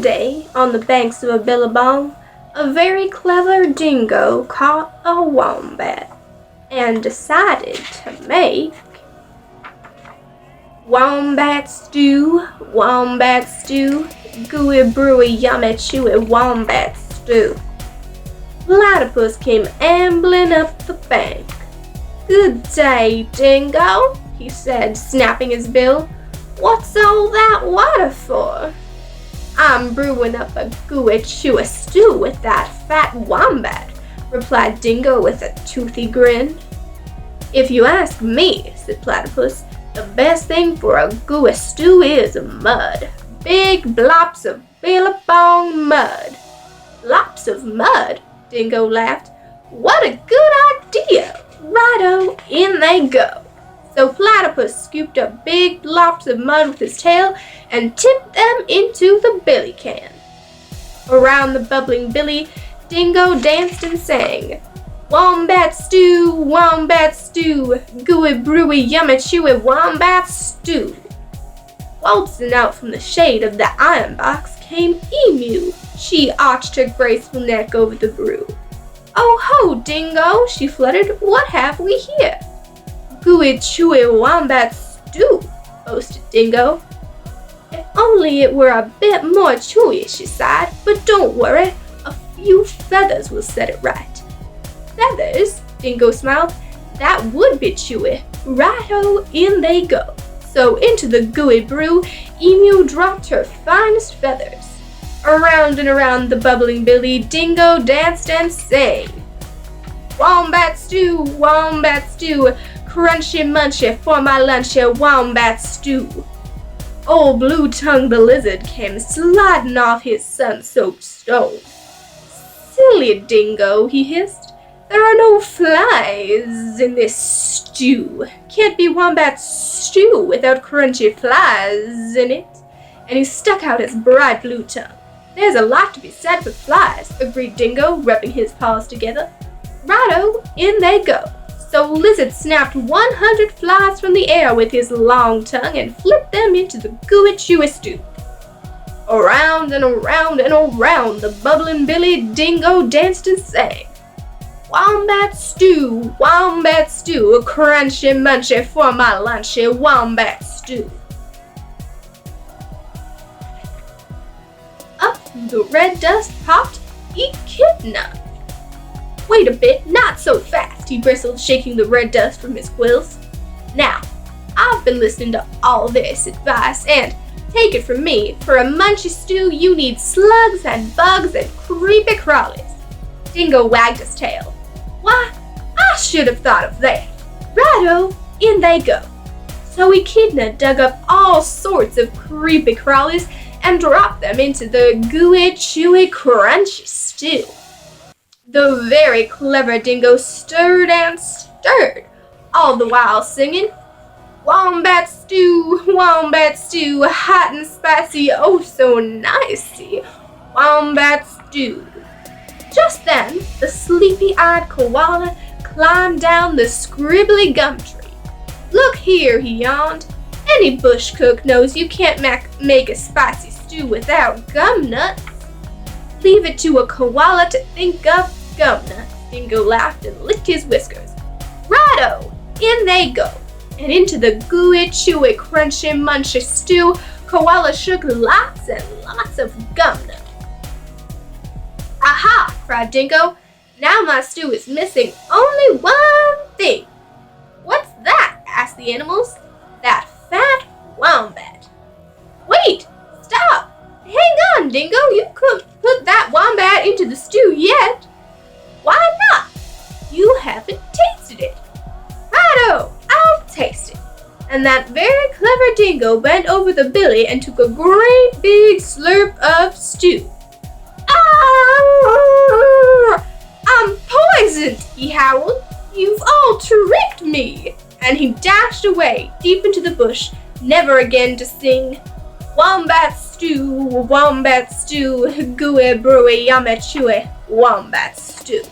One day, on the banks of a billabong, a very clever dingo caught a wombat and decided to make wombat stew, gooey brewy yummy chewy wombat stew. Platypus came ambling up the bank. "Good day, Dingo," he said, snapping his bill. "What's all that water for?" "I'm brewing up a gooey chewy stew with that fat wombat," replied Dingo with a toothy grin. "If you ask me," said Platypus, "the best thing for a gooey stew is mud. Big blops of billabong mud." "Blops of mud?" Dingo laughed. "What a good idea! Righto, in they go." So Platypus scooped up big blops of mud with his tail and tipped them into the billy can. Around the bubbling billy, Dingo danced and sang, "Wombat stew, gooey brewy yummy chewy wombat stew." Waltzing out from the shade of the iron box came Emu. She arched her graceful neck over the brew. "Oh ho, Dingo," she fluttered, "what have we here?" "Gooey chewy wombat stew," boasted Dingo. "If only it were a bit more chewy," she sighed, "but don't worry, a few feathers will set it right." "Feathers?" Dingo smiled. "That would be chewy. Righto, in they go." So into the gooey brew, Emu dropped her finest feathers. Around and around the bubbling billy, Dingo danced and sang, wombat stew, crunchy munchy for my lunchy wombat stew." Old Blue Tongue the lizard came sliding off his sun-soaked stone. "Silly Dingo," he hissed, "there are no flies in this stew. Can't be wombat stew without crunchy flies in it." And he stuck out his bright blue tongue. "There's a lot to be said for flies," agreed Dingo, rubbing his paws together. Righto, in they go. So Lizard snapped 100 flies from the air with his long tongue and flipped them into the gooey chewy stew. Around and around and around the bubbling billy, Dingo danced and sang, wombat stew, crunchy munchy for my lunchy wombat stew." Up the red dust popped Echidna. "Wait a bit, not so fast," he bristled, shaking the red dust from his quills. "Now, I've been listening to all this advice, and take it from me, for a munchy stew you need slugs and bugs and creepy crawlies." Dingo wagged his tail. "Why, I should have thought of that. Righto, in they go." So Echidna dug up all sorts of creepy crawlies and dropped them into the gooey, chewy, crunchy stew. The very clever Dingo stirred and stirred, all the while singing, wombat stew, hot and spicy, oh so nicey, wombat stew." Just then, the sleepy-eyed koala climbed down the scribbly gum tree. "Look here," he yawned, "any bush cook knows you can't make a spicy stew without gum nuts." "Leave it to a koala to think of gum nuts," Dingo laughed and licked his whiskers. Righto, in they go. And into the gooey, chewy, crunchy, munchy stew, Koala shook lots and lots of gum nuts. "Aha!" cried Dingo. "Now my stew is missing only one thing." "What's that?" asked the animals. "That fat wombat." "Wait! Stop! Hang on, Dingo! You couldn't put that wombat into the stew yet." "Why not? You haven't tasted it." "Righto! I'll taste it." And that very clever Dingo bent over the billy and took a great big slurp of stew. "Ah! I'm poisoned!" he howled. "You've all tricked me!" And he dashed away deep into the bush, never again to sing, wombat stew, gooey brewy yummy chewy wombat stew."